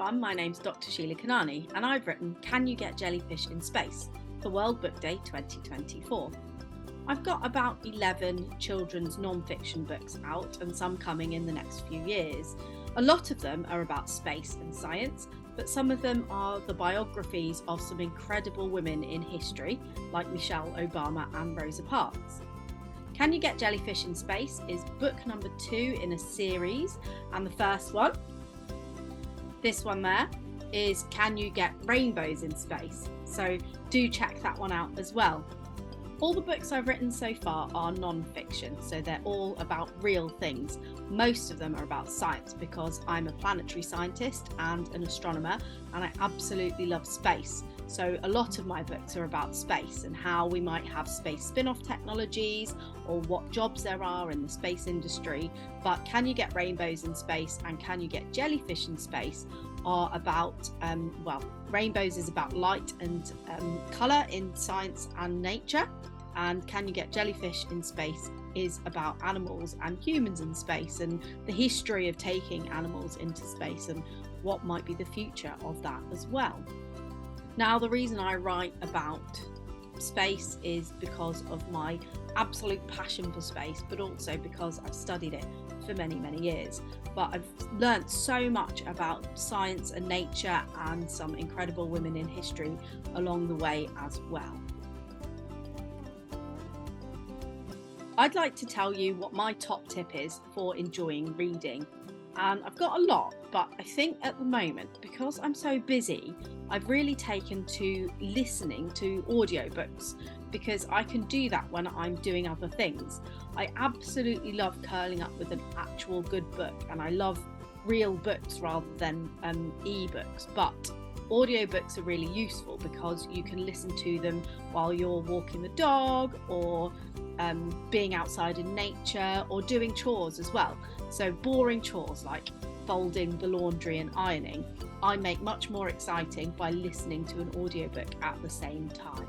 everyone, my name's Dr. Sheila Kanani and I've written Can You Get Jellyfish in Space for World Book Day 2024. I've got about 11 children's non-fiction books out and some coming in the next few years. A lot of them are about space and science, but some of them are the biographies of some incredible women in history like Michelle Obama and Rosa Parks. Can You Get Jellyfish in Space is book number 2 in a series, and the first one, this one there, is Can You Get Rainbows in Space? So do check that one out as well. All the books I've written so far are non-fiction, so they're all about real things. Most of them are about science because I'm a planetary scientist and an astronomer, and I absolutely love space. So a lot of my books are about space and how we might have space spin-off technologies or what jobs there are in the space industry. But Can You Get Rainbows in Space and Can You Get Jellyfish in Space are about, rainbows is about light and colour in science and nature. And Can You Get Jellyfish in Space is about animals and humans in space and the history of taking animals into space and what might be the future of that as well. Now, the reason I write about space is because of my absolute passion for space, but also because I've studied it for many, many years. But I've learnt so much about science and nature and some incredible women in history along the way as well. I'd like to tell you what my top tip is for enjoying reading. And I've got a lot, but I think at the moment, because I'm so busy, I've really taken to listening to audiobooks because I can do that when I'm doing other things. I absolutely love curling up with an actual good book, and I love real books rather than e-books. But audiobooks are really useful because you can listen to them while you're walking the dog or being outside in nature or doing chores as well. So boring chores like folding the laundry and ironing, I make much more exciting by listening to an audiobook at the same time.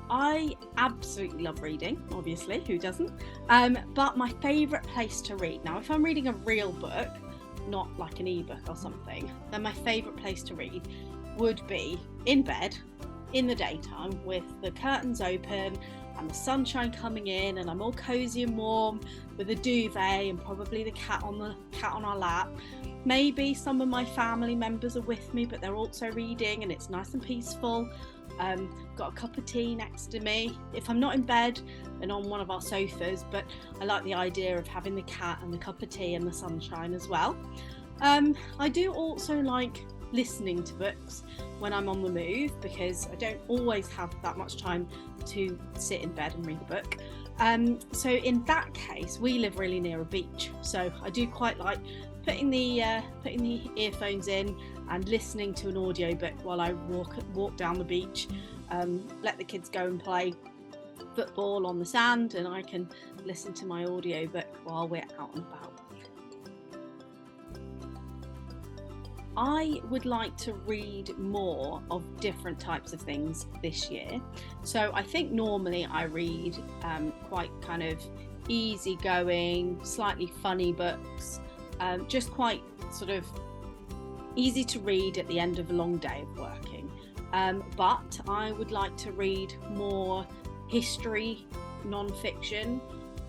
I absolutely love reading, obviously, who doesn't? But my favourite place to read, now if I'm reading a real book, not like an ebook or something, then my favourite place to read would be in bed in the daytime with the curtains open and the sunshine coming in, and I'm all cozy and warm with a duvet and probably the cat on our lap. Maybe some of my family members are with me, but they're also reading, and it's nice and peaceful. Got a cup of tea next to me. If I'm not in bed, then on one of our sofas, but I like the idea of having the cat and the cup of tea and the sunshine as well. I do also like listening to books when I'm on the move because I don't always have that much time to sit in bed and read a book. So in that case, we live really near a beach, so I do quite like putting the earphones in and listening to an audiobook while I walk down the beach. Let the kids go and play football on the sand, and I can listen to my audiobook while we're out and about. I would like to read more of different types of things this year. So I think normally I read quite kind of easygoing, slightly funny books, just quite sort of easy to read at the end of a long day of working. But I would like to read more history, non-fiction.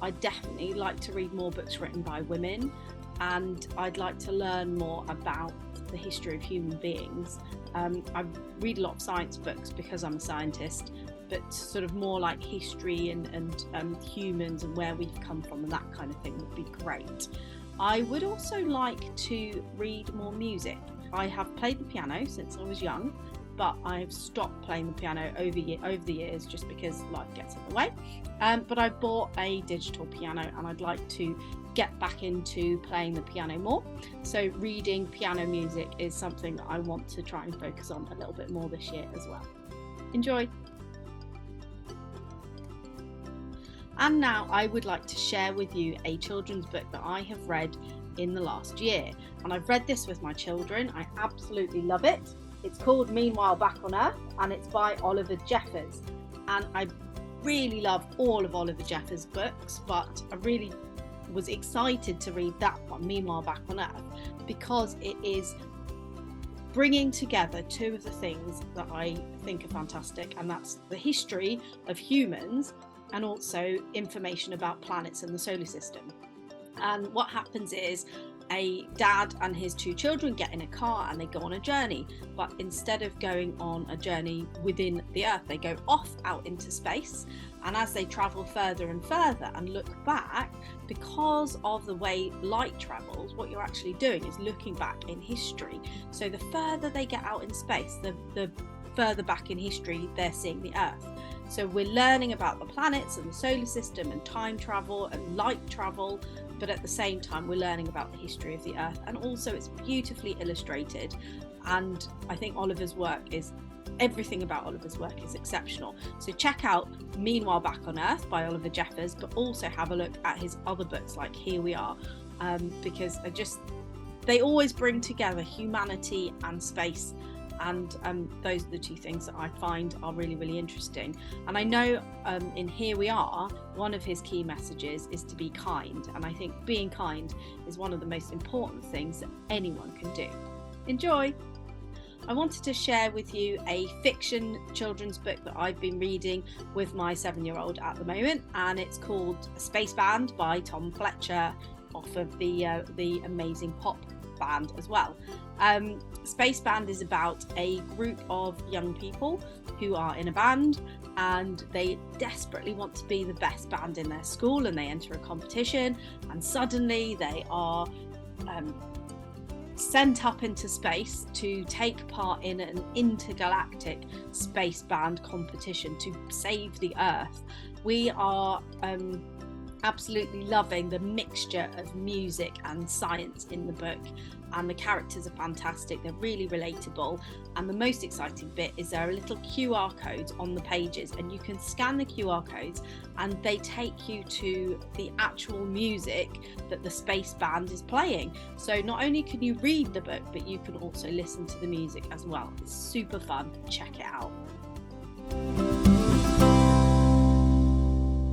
I'd definitely like to read more books written by women, and I'd like to learn more about the history of human beings. I read a lot of science books because I'm a scientist, but sort of more like history and humans and where we've come from and that kind of thing would be great. I would also like to read more music. I have played the piano since I was young, but I've stopped playing the piano over the years just because life gets in the way. But I bought a digital piano and I'd like to get back into playing the piano more. So reading piano music is something that I want to try and focus on a little bit more this year as well. Enjoy! And now I would like to share with you a children's book that I have read in the last year. And I've read this with my children. I absolutely love it. It's called Meanwhile Back on Earth, and it's by Oliver Jeffers. And I really love all of Oliver Jeffers' books, but I really was excited to read that one, Meanwhile Back on Earth, because it is bringing together two of the things that I think are fantastic, and that's the history of humans and also information about planets and the solar system. And what happens is a dad and his two children get in a car and they go on a journey, but instead of going on a journey within the Earth, they go off out into space. And as they travel further and further and look back, because of the way light travels, what you're actually doing is looking back in history. So the further they get out in space, the further back in history they're seeing the Earth. So we're learning about the planets and the solar system and time travel and light travel, but at the same time we're learning about the history of the Earth, and also it's beautifully illustrated. And I think everything about Oliver's work is exceptional. So check out Meanwhile Back on Earth by Oliver Jeffers, but also have a look at his other books like Here We Are, because they always bring together humanity and space. And those are the two things that I find are really, really interesting. And I know in Here We Are, one of his key messages is to be kind. And I think being kind is one of the most important things that anyone can do. Enjoy! I wanted to share with you a fiction children's book that I've been reading with my 7-year-old at the moment, and it's called Space Band by Tom Fletcher, off of the amazing pop band as well. Space Band is about a group of young people who are in a band, and they desperately want to be the best band in their school, and they enter a competition, and suddenly they are sent up into space to take part in an intergalactic space band competition to save the Earth. We are absolutely loving the mixture of music and science in the book, and the characters are fantastic. They're really relatable, and the most exciting bit is there are little QR codes on the pages, and you can scan the QR codes and they take you to the actual music that the space band is playing. So not only can you read the book, but you can also listen to the music as well. It's super fun. Check it out.